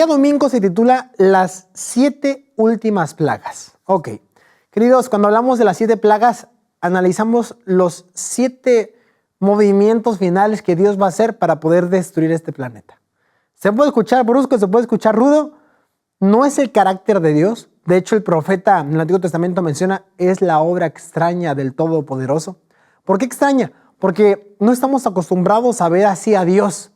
día domingo se titula Las 7 últimas plagas. Ok, queridos, cuando hablamos de las 7 plagas, analizamos los 7 movimientos finales que Dios va a hacer para poder destruir este planeta. Se puede escuchar brusco, se puede escuchar rudo, no es el carácter de Dios. De hecho, el profeta en el Antiguo Testamento menciona, es la obra extraña del Todopoderoso. ¿Por qué extraña? Porque no estamos acostumbrados a ver así a Dios.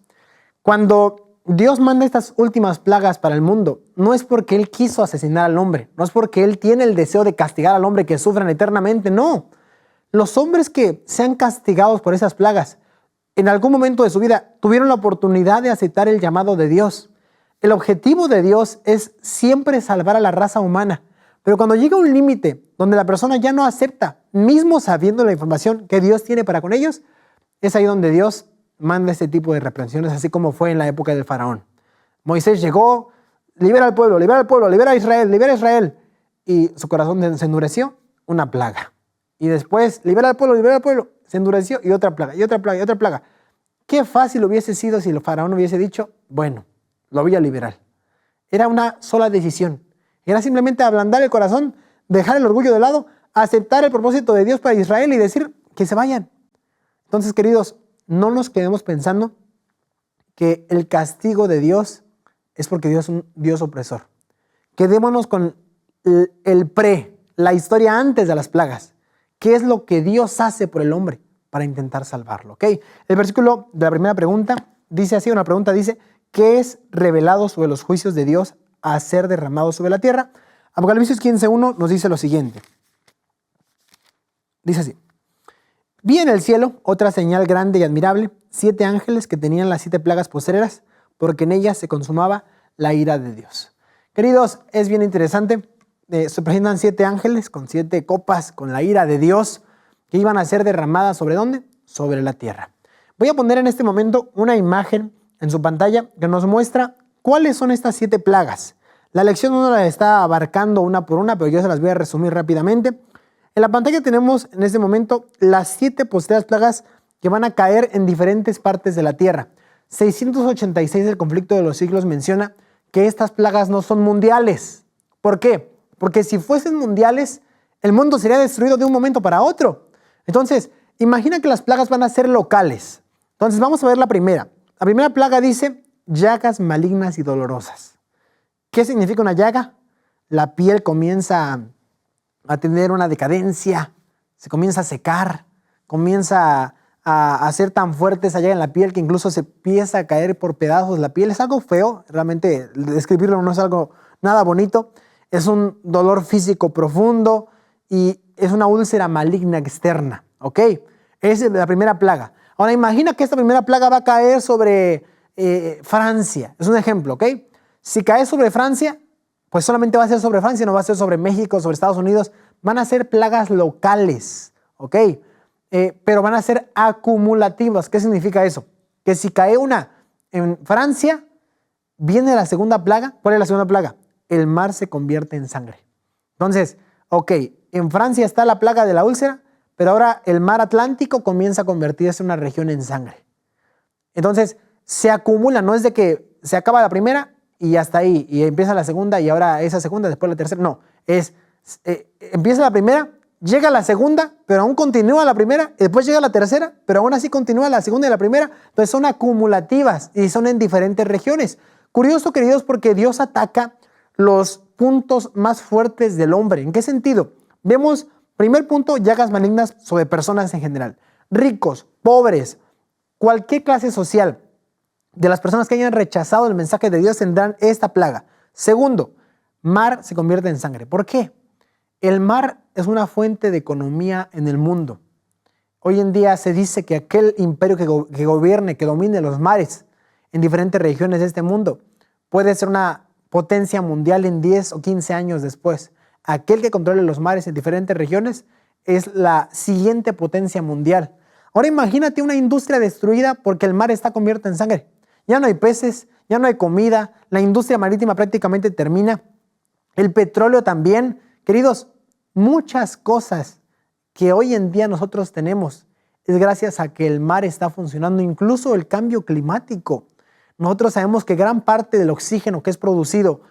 Cuando Dios manda estas últimas plagas para el mundo, no es porque Él quiso asesinar al hombre, no es porque Él tiene el deseo de castigar al hombre que sufran eternamente, no. Los hombres que sean castigados por esas plagas, en algún momento de su vida tuvieron la oportunidad de aceptar el llamado de Dios. El objetivo de Dios es siempre salvar a la raza humana, pero cuando llega un límite donde la persona ya no acepta, mismo sabiendo la información que Dios tiene para con ellos, es ahí donde Dios manda este tipo de reprensiones, así como fue en la época del faraón. Moisés llegó, libera al pueblo, libera a Israel, y su corazón se endureció, una plaga. Y después, libera al pueblo, se endureció, y otra plaga, y otra plaga, y otra plaga. Qué fácil hubiese sido si el faraón hubiese dicho, bueno, lo voy a liberar. Era una sola decisión. Era simplemente ablandar el corazón, dejar el orgullo de lado, aceptar el propósito de Dios para Israel y decir que se vayan. Entonces, queridos, no nos quedemos pensando que el castigo de Dios es porque Dios es un Dios opresor. Quedémonos con la historia antes de las plagas. ¿Qué es lo que Dios hace por el hombre para intentar salvarlo? ¿Okay? El versículo de la primera pregunta dice así, una pregunta dice, ¿qué es revelado sobre los juicios de Dios a ser derramados sobre la tierra? Apocalipsis 15:1 nos dice lo siguiente. Dice así. Vi en el cielo otra señal grande y admirable, 7 ángeles que tenían las 7 plagas postreras, porque en ellas se consumaba la ira de Dios. Queridos, es bien interesante. Se presentan 7 ángeles con 7 copas con la ira de Dios que iban a ser derramadas ¿sobre dónde? Sobre la tierra. Voy a poner en este momento una imagen en su pantalla que nos muestra cuáles son estas 7 plagas. La lección no la está abarcando una por una, pero yo se las voy a resumir rápidamente. En la pantalla tenemos en este momento las 7 postreras plagas que van a caer en diferentes partes de la tierra. 686 del conflicto de los siglos menciona que estas plagas no son mundiales. ¿Por qué? Porque si fuesen mundiales, el mundo sería destruido de un momento para otro. Entonces, imagina que las plagas van a ser locales. Entonces, vamos a ver la primera. La primera plaga dice llagas malignas y dolorosas. ¿Qué significa una llaga? La piel comienza a tener una decadencia, se comienza a secar, comienza a ser tan fuerte esa llaga en la piel que incluso se empieza a caer por pedazos la piel. Es algo feo, realmente describirlo no es algo nada bonito. Es un dolor físico profundo y es una úlcera maligna externa, ¿ok? Esa es la primera plaga. Ahora imagina que esta primera plaga va a caer sobre Francia. Es un ejemplo, ¿ok? Si cae sobre Francia, pues solamente va a ser sobre Francia, no va a ser sobre México, sobre Estados Unidos. Van a ser plagas locales, ¿ok? Pero van a ser acumulativas. ¿Qué significa eso? Que si cae una en Francia, viene la segunda plaga. ¿Cuál es la segunda plaga? El mar se convierte en sangre. Entonces, ok, en Francia está la plaga de la úlcera, pero ahora el mar Atlántico comienza a convertirse en una región en sangre. Entonces, se acumula, no es de que se acaba la primera y hasta ahí, y empieza la segunda, y ahora esa segunda, después la tercera. No, empieza la primera, llega la segunda, pero aún continúa la primera, y después llega la tercera, pero aún así continúa la segunda y la primera. Entonces son acumulativas y son en diferentes regiones. Curioso, queridos, porque Dios ataca los puntos más fuertes del hombre. ¿En qué sentido? Vemos, primer punto, llagas malignas sobre personas en general. Ricos, pobres, cualquier clase social. De las personas que hayan rechazado el mensaje de Dios tendrán esta plaga. Segundo, mar se convierte en sangre. ¿Por qué? El mar es una fuente de economía en el mundo. Hoy en día se dice que aquel imperio que gobierne, que domine los mares en diferentes regiones de este mundo, puede ser una potencia mundial en 10 o 15 años después. Aquel que controle los mares en diferentes regiones es la siguiente potencia mundial. Ahora imagínate una industria destruida porque el mar está convertido en sangre. Ya no hay peces, ya no hay comida, la industria marítima prácticamente termina. El petróleo también. Queridos, muchas cosas que hoy en día nosotros tenemos es gracias a que el mar está funcionando, incluso el cambio climático. nosotros sabemos que gran parte del oxígeno que es producido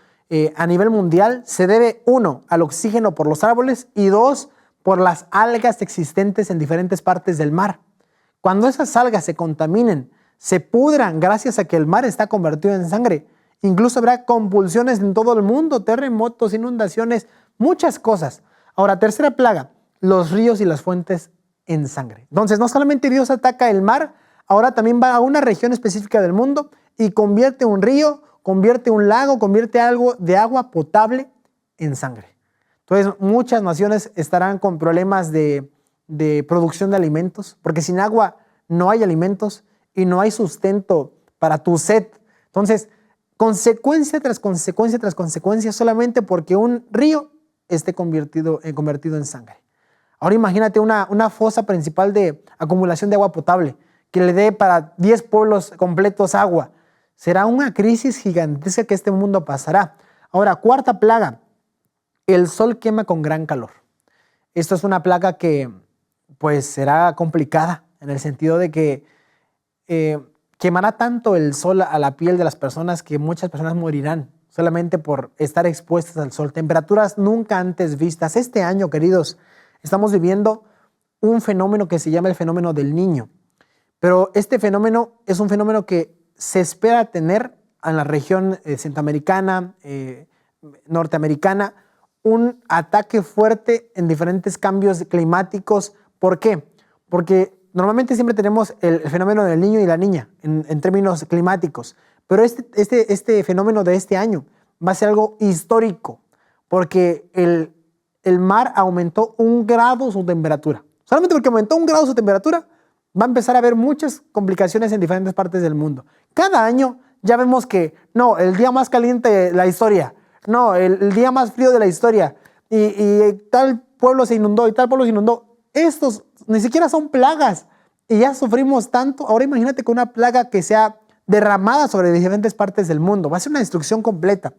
a nivel mundial se debe, 1, al oxígeno por los árboles y 2, por las algas existentes en diferentes partes del mar. Cuando esas algas se contaminen, se pudran gracias a que el mar está convertido en sangre, incluso habrá convulsiones en todo el mundo, terremotos, inundaciones, muchas cosas. Ahora, tercera plaga, los ríos y las fuentes en sangre. Entonces, no solamente Dios ataca el mar, ahora también va a una región específica del mundo y convierte un río, convierte un lago, convierte algo de agua potable en sangre. Entonces, muchas naciones estarán con problemas de producción de alimentos, porque sin agua no hay alimentos y no hay sustento para tu sed. Entonces, consecuencia tras consecuencia tras consecuencia, solamente porque un río esté convertido en sangre. Ahora imagínate una fosa principal de acumulación de agua potable que le dé para 10 pueblos completos agua. Será una crisis gigantesca que este mundo pasará. Ahora, cuarta plaga, el sol quema con gran calor. Esto es una plaga que pues será complicada en el sentido de que quemará tanto el sol a la piel de las personas que muchas personas morirán solamente por estar expuestas al sol. Temperaturas nunca antes vistas. Este año, queridos, estamos viviendo un fenómeno que se llama el fenómeno del Niño. Pero este fenómeno es un fenómeno que se espera tener en la región centroamericana, norteamericana, un ataque fuerte en diferentes cambios climáticos. ¿Por qué? Porque normalmente siempre tenemos el fenómeno del niño y la niña en términos climáticos, pero este fenómeno de este año va a ser algo histórico, porque el mar aumentó 1 grado su temperatura. Solamente porque aumentó 1 grado su temperatura, va a empezar a haber muchas complicaciones en diferentes partes del mundo. Cada año ya vemos que, no, el día más caliente de la historia, no, el día más frío de la historia, y tal pueblo se inundó y tal pueblo se inundó. Estos ni siquiera son plagas y ya sufrimos tanto. Ahora imagínate con una plaga que sea derramada sobre diferentes partes del mundo. Va a ser una destrucción completa.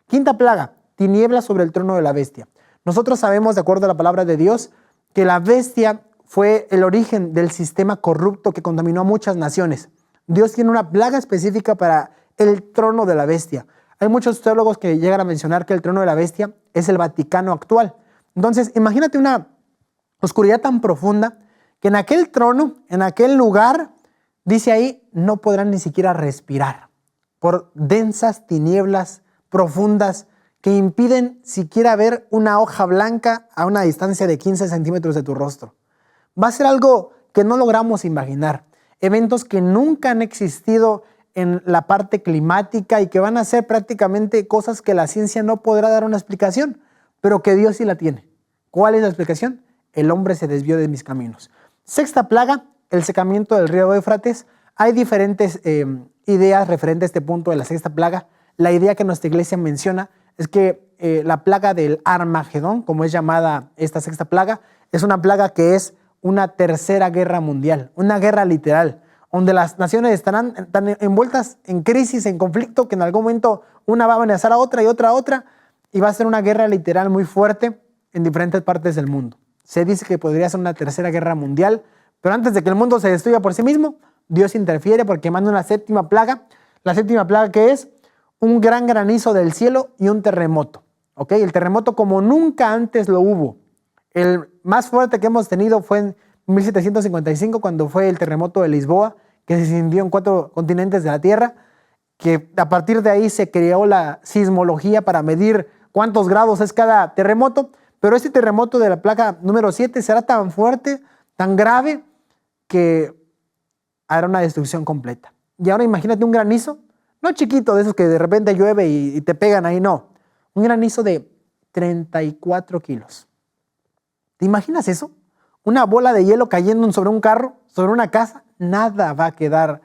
Quinta plaga, tinieblas sobre el trono de la bestia. Nosotros sabemos, de acuerdo a la palabra de Dios, que la bestia fue el origen del sistema corrupto que contaminó a muchas naciones. Dios tiene una plaga específica para el trono de la bestia. Hay muchos teólogos que llegan a mencionar que el trono de la bestia es el Vaticano actual. Entonces, imagínate una oscuridad tan profunda que en aquel trono, en aquel lugar, dice ahí, no podrán ni siquiera respirar por densas tinieblas profundas que impiden siquiera ver una hoja blanca a una distancia de 15 centímetros de tu rostro. Va a ser algo que no logramos imaginar. Eventos que nunca han existido en la parte climática y que van a ser prácticamente cosas que la ciencia no podrá dar una explicación, pero que Dios sí la tiene. ¿Cuál es la explicación? El hombre se desvió de mis caminos. Sexta plaga, el secamiento del río Éufrates. Hay diferentes ideas referentes a este punto de la sexta plaga. La idea que nuestra iglesia menciona es que la plaga del Armagedón, como es llamada esta sexta plaga, es una plaga que es una tercera guerra mundial, una guerra literal, donde las naciones estarán tan envueltas en crisis, en conflicto, que en algún momento una va a amenazar a otra y otra a otra, y va a ser una guerra literal muy fuerte en diferentes partes del mundo. Se dice que podría ser una tercera guerra mundial, pero antes de que el mundo se destruya por sí mismo, Dios interfiere porque manda una séptima plaga. La séptima plaga, que es un gran granizo del cielo y un terremoto. ¿Ok? El terremoto como nunca antes lo hubo. El más fuerte que hemos tenido fue en 1755, cuando fue el terremoto de Lisboa, que se sintió en 4 continentes de la Tierra, que a partir de ahí se creó la sismología para medir cuántos grados es cada terremoto. Pero este terremoto de la plaga número 7 será tan fuerte, tan grave, que hará una destrucción completa. Y ahora imagínate un granizo, no chiquito, de esos que de repente llueve y te pegan ahí, no. Un granizo de 34 kilos. ¿Te imaginas eso? Una bola de hielo cayendo sobre un carro, sobre una casa, nada va a quedar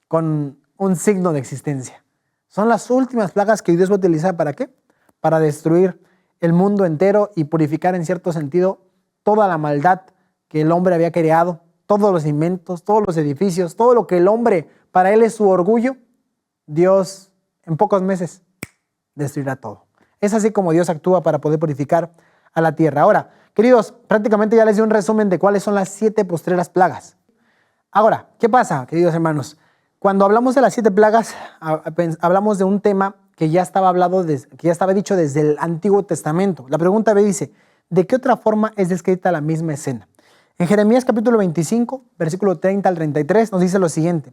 con un signo de existencia. Son las últimas plagas que Dios va a utilizar, ¿para qué? Para destruir el mundo entero y purificar en cierto sentido toda la maldad que el hombre había creado, todos los inventos, todos los edificios, todo lo que el hombre, para él es su orgullo. Dios en pocos meses destruirá todo. Es así como Dios actúa para poder purificar a la tierra. Ahora, queridos, prácticamente ya les di un resumen de cuáles son las 7 postreras plagas. Ahora, ¿qué pasa, queridos hermanos? Cuando hablamos de las 7 plagas, hablamos de un tema que ya estaba dicho desde el Antiguo Testamento. La pregunta B dice, ¿de qué otra forma es descrita la misma escena? En Jeremías capítulo 25, versículo 30 al 33, nos dice lo siguiente.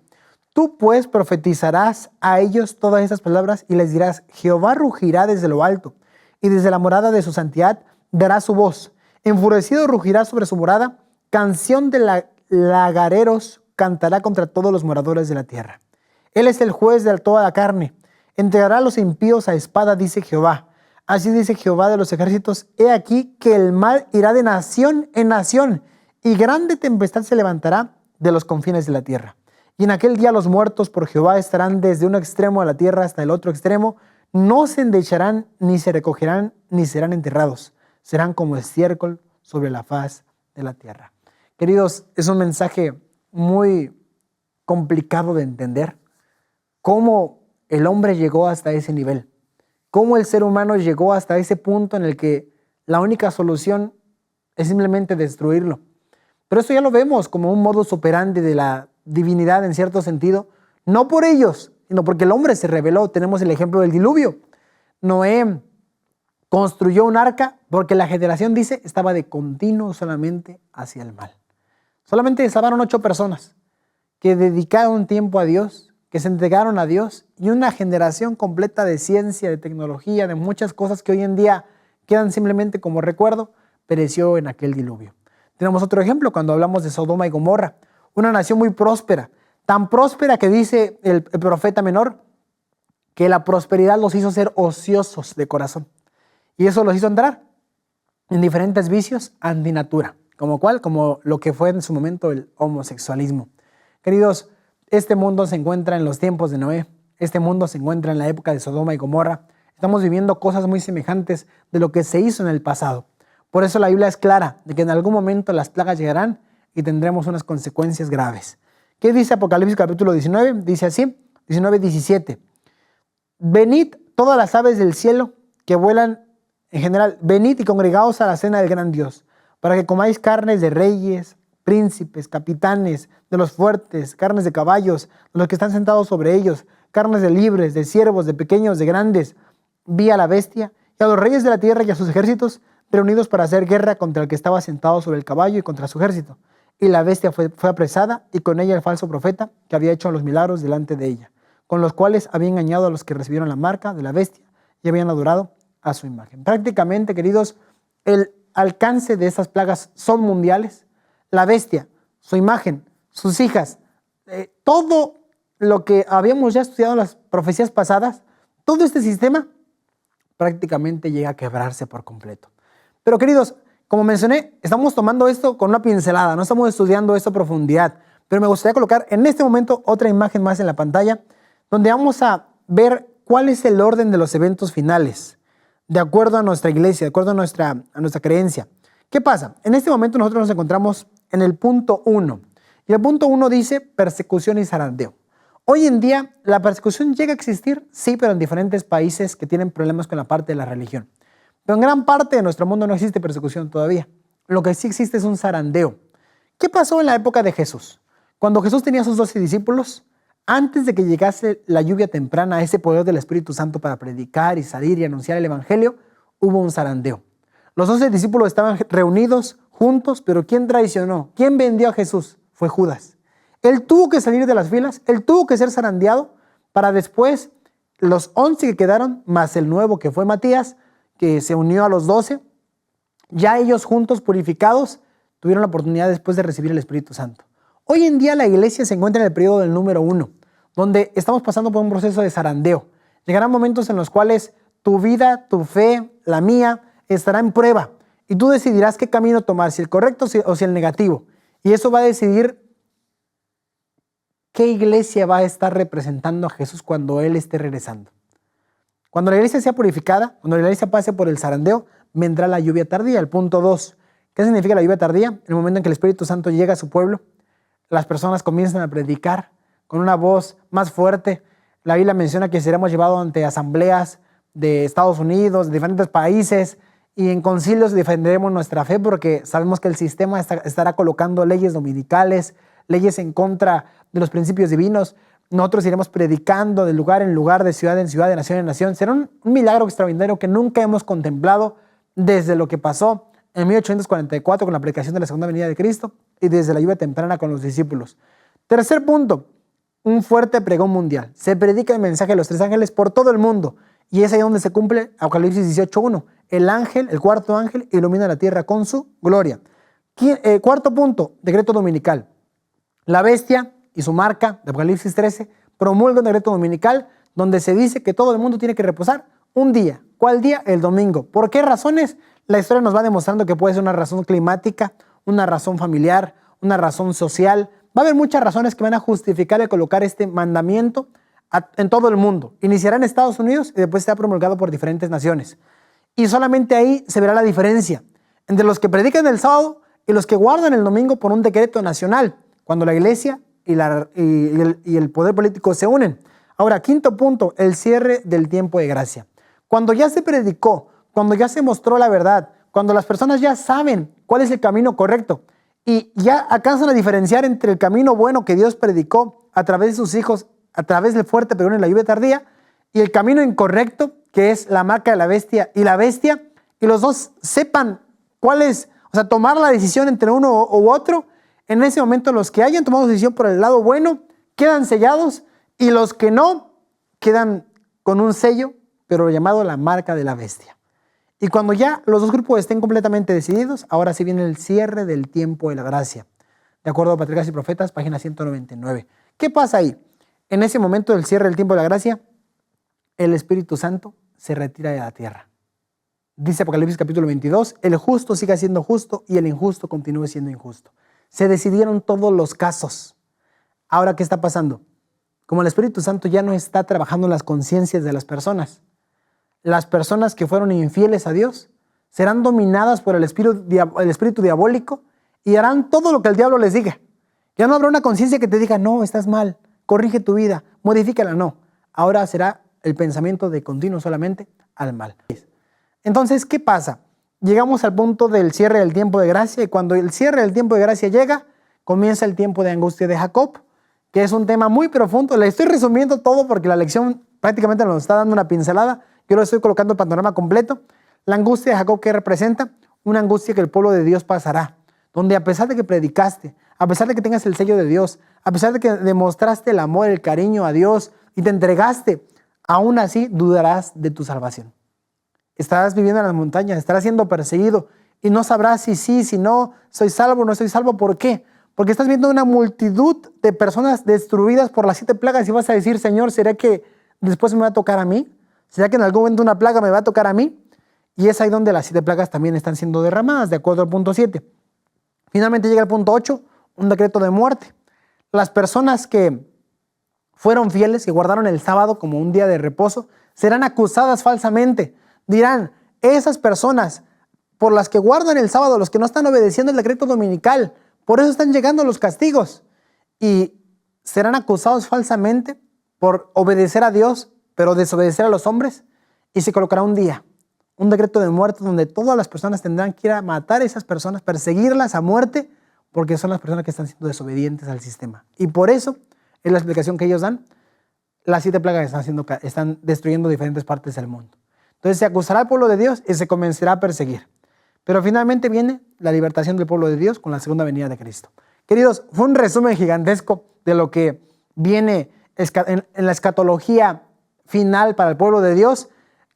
Tú pues profetizarás a ellos todas estas palabras y les dirás, Jehová rugirá desde lo alto y desde la morada de su santidad dará su voz. Enfurecido rugirá sobre su morada, canción de lagareros cantará contra todos los moradores de la tierra. Él es el juez de toda la carne. Entregará a los impíos a espada, dice Jehová. Así dice Jehová de los ejércitos, he aquí que el mal irá de nación en nación, y grande tempestad se levantará de los confines de la tierra. Y en aquel día los muertos por Jehová estarán desde un extremo de la tierra hasta el otro extremo, no se endecharán, ni se recogerán, ni serán enterrados. Serán como estiércol sobre la faz de la tierra. Queridos, es un mensaje muy complicado de entender. Cómo el hombre llegó hasta ese nivel. Cómo el ser humano llegó hasta ese punto en el que la única solución es simplemente destruirlo. Pero esto ya lo vemos como un modus operandi de la divinidad en cierto sentido. No por ellos, sino porque el hombre se rebeló. Tenemos el ejemplo del diluvio. Noé construyó un arca porque la generación, dice, estaba de continuo solamente hacia el mal. Solamente salvaron 8 personas que dedicaron tiempo a Dios, que se entregaron a Dios, y una generación completa de ciencia, de tecnología, de muchas cosas que hoy en día quedan simplemente como recuerdo, pereció en aquel diluvio. Tenemos otro ejemplo cuando hablamos de Sodoma y Gomorra, una nación muy próspera, tan próspera que dice el profeta menor que la prosperidad los hizo ser ociosos de corazón, y eso los hizo entrar en diferentes vicios antinatura, como lo que fue en su momento el homosexualismo. Queridos, este mundo se encuentra en los tiempos de Noé, este mundo se encuentra en la época de Sodoma y Gomorra. Estamos viviendo cosas muy semejantes de lo que se hizo en el pasado. Por eso la Biblia es clara de que en algún momento las plagas llegarán y tendremos unas consecuencias graves. ¿Qué dice Apocalipsis capítulo 19? Dice así, 19:17. Venid todas las aves del cielo que vuelan en general, venid y congregaos a la cena del gran Dios, para que comáis carnes de reyes, príncipes, capitanes, de los fuertes, carnes de caballos, de los que están sentados sobre ellos, carnes de libres, de siervos, de pequeños, de grandes. Vi a la bestia y a los reyes de la tierra y a sus ejércitos reunidos para hacer guerra contra el que estaba sentado sobre el caballo y contra su ejército. Y la bestia fue apresada, y con ella el falso profeta que había hecho los milagros delante de ella, con los cuales había engañado a los que recibieron la marca de la bestia y habían adorado a su imagen. Prácticamente, queridos, el alcance de estas plagas son mundiales. La bestia, su imagen, sus hijas, todo lo que habíamos ya estudiado en las profecías pasadas, todo este sistema prácticamente llega a quebrarse por completo. Pero queridos, como mencioné, estamos tomando esto con una pincelada, no estamos estudiando esto a profundidad, pero me gustaría colocar en este momento otra imagen más en la pantalla, donde vamos a ver cuál es el orden de los eventos finales, de acuerdo a nuestra iglesia, de acuerdo a nuestra creencia. ¿Qué pasa? En este momento nosotros nos encontramos en el punto 1, y el punto 1 dice persecución y zarandeo. Hoy en día la persecución llega a existir, sí, pero en diferentes países que tienen problemas con la parte de la religión. Pero en gran parte de nuestro mundo no existe persecución todavía. Lo que sí existe es un zarandeo. ¿Qué pasó en la época de Jesús? Cuando Jesús tenía a sus 12 discípulos, antes de que llegase la lluvia temprana, ese poder del Espíritu Santo para predicar y salir y anunciar el Evangelio, hubo un zarandeo. Los 12 discípulos estaban reunidos juntos, pero ¿quién traicionó? ¿Quién vendió a Jesús? Fue Judas. Él tuvo que salir de las filas, él tuvo que ser zarandeado para después los 11 que quedaron, más el nuevo que fue Matías, que se unió a los 12, ya ellos juntos purificados tuvieron la oportunidad después de recibir el Espíritu Santo. Hoy en día la iglesia se encuentra en el periodo del número 1, donde estamos pasando por un proceso de zarandeo. Llegarán momentos en los cuales tu vida, tu fe, la mía, estará en prueba y tú decidirás qué camino tomar, si el correcto o si el negativo. Y eso va a decidir qué iglesia va a estar representando a Jesús cuando Él esté regresando. Cuando la iglesia sea purificada, cuando la iglesia pase por el zarandeo, vendrá la lluvia tardía. El punto 2. ¿Qué significa la lluvia tardía? El momento en que el Espíritu Santo llega a su pueblo, las personas comienzan a predicar con una voz más fuerte. La Biblia menciona que seremos llevados ante asambleas de Estados Unidos, de diferentes países, y en concilios defenderemos nuestra fe porque sabemos que el sistema estará colocando leyes dominicales, leyes en contra de los principios divinos. nosotros iremos predicando de lugar en lugar, de ciudad en ciudad, de nación en nación. Será un milagro extraordinario que nunca hemos contemplado desde lo que pasó en 1844 con la predicación de la segunda venida de Cristo y desde la lluvia temprana con los discípulos. Tercer punto, un fuerte pregón mundial. Se predica el mensaje de los 3 ángeles por todo el mundo y es ahí donde se cumple Apocalipsis 18:1. El ángel, el cuarto ángel, ilumina la tierra con su gloria. Cuarto punto, decreto dominical. La bestia y su marca de Apocalipsis 13 promulga un decreto dominical donde se dice que todo el mundo tiene que reposar un día. ¿Cuál día? El domingo. ¿Por qué razones? La historia nos va demostrando que puede ser una razón climática, una razón familiar, una razón social. Va a haber muchas razones que van a justificar el colocar este mandamiento en todo el mundo. Iniciará en Estados Unidos y después será promulgado por diferentes naciones. Y solamente ahí se verá la diferencia entre los que predican el sábado y los que guardan el domingo por un decreto nacional, cuando la iglesia y el poder político se unen. Ahora, quinto punto, el cierre del tiempo de gracia. Cuando ya se predicó, cuando ya se mostró la verdad, cuando las personas ya saben cuál es el camino correcto y ya alcanzan a diferenciar entre el camino bueno que Dios predicó a través de sus hijos, a través del fuerte pregón y la lluvia tardía, y el camino incorrecto, que es la marca de la bestia, y los dos sepan cuál es, o sea, tomar la decisión entre uno u otro. En ese momento los que hayan tomado decisión por el lado bueno quedan sellados y los que no quedan con un sello, pero llamado la marca de la bestia. Y cuando ya los dos grupos estén completamente decididos, ahora sí viene el cierre del tiempo de la gracia. De acuerdo a Patriarcas y Profetas, página 199. ¿Qué pasa ahí? En ese momento del cierre del tiempo de la gracia, el Espíritu Santo se retira de la tierra. Dice Apocalipsis capítulo 22, el justo siga siendo justo y el injusto continúe siendo injusto. Se decidieron todos los casos. Ahora, ¿qué está pasando? Como el Espíritu Santo ya no está trabajando en las conciencias de las personas que fueron infieles a Dios serán dominadas por el espíritu diabólico y harán todo lo que el diablo les diga. Ya no habrá una conciencia que te diga, no, estás mal, corrige tu vida, modifícala, no. Ahora será el pensamiento de continuo solamente al mal. Entonces, ¿qué pasa? Llegamos al punto del cierre del tiempo de gracia y cuando el cierre del tiempo de gracia llega, comienza el tiempo de angustia de Jacob, que es un tema muy profundo. Le estoy resumiendo todo porque la lección prácticamente nos está dando una pincelada. Yo lo estoy colocando el panorama completo. La angustia de Jacob, ¿qué representa? Una angustia que el pueblo de Dios pasará, donde a pesar de que predicaste, a pesar de que tengas el sello de Dios, a pesar de que demostraste el amor, el cariño a Dios y te entregaste, aún así dudarás de tu salvación. Estarás viviendo en las montañas, estarás siendo perseguido y no sabrás si sí, si no, soy salvo o no soy salvo. ¿Por qué? Porque estás viendo una multitud de personas destruidas por las 7 plagas y vas a decir, Señor, ¿será que después me va a tocar a mí? ¿Será que en algún momento una plaga me va a tocar a mí? Y es ahí donde las 7 plagas también están siendo derramadas, de acuerdo al punto 7. Finalmente llega el punto 8, un decreto de muerte. Las personas que fueron fieles, que guardaron el sábado como un día de reposo, serán acusadas falsamente. Dirán, esas personas por las que guardan el sábado, los que no están obedeciendo el decreto dominical, por eso están llegando los castigos. Y serán acusados falsamente por obedecer a Dios, pero desobedecer a los hombres. Y se colocará un día, un decreto de muerte donde todas las personas tendrán que ir a matar a esas personas, perseguirlas a muerte, porque son las personas que están siendo desobedientes al sistema. Y por eso es la explicación que ellos dan. Las 7 plagas están destruyendo diferentes partes del mundo. Entonces se acusará al pueblo de Dios y se comenzará a perseguir. Pero finalmente viene la libertación del pueblo de Dios con la segunda venida de Cristo. Queridos, fue un resumen gigantesco de lo que viene en la escatología final para el pueblo de Dios.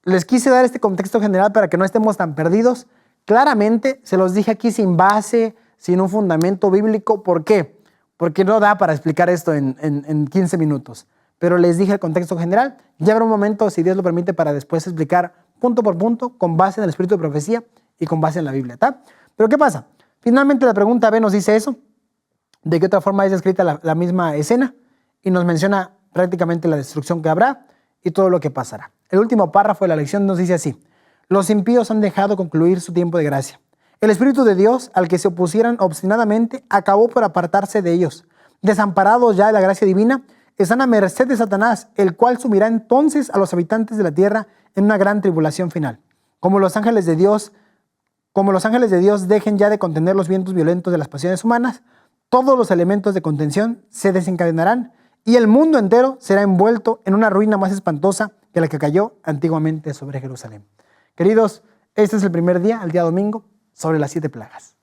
Les quise dar este contexto general para que no estemos tan perdidos. Claramente se los dije aquí sin base, sin un fundamento bíblico. ¿Por qué? Porque no da para explicar esto en 15 minutos. Pero les dije el contexto general. Ya habrá un momento, si Dios lo permite, para después explicar punto por punto con base en el espíritu de profecía y con base en la Biblia, ¿está? Pero ¿qué pasa? Finalmente la pregunta B nos dice eso. ¿De qué otra forma es descrita la misma escena? Y nos menciona prácticamente la destrucción que habrá y todo lo que pasará. El último párrafo de la lección nos dice así. Los impíos han dejado concluir su tiempo de gracia. El Espíritu de Dios, al que se opusieran obstinadamente, acabó por apartarse de ellos. Desamparados ya de la gracia divina, están a merced de Satanás, el cual sumirá entonces a los habitantes de la tierra en una gran tribulación final. Como los ángeles de Dios dejen ya de contener los vientos violentos de las pasiones humanas, todos los elementos de contención se desencadenarán y el mundo entero será envuelto en una ruina más espantosa que la que cayó antiguamente sobre Jerusalén. Queridos, este es el primer día, el día domingo, sobre las 7 plagas.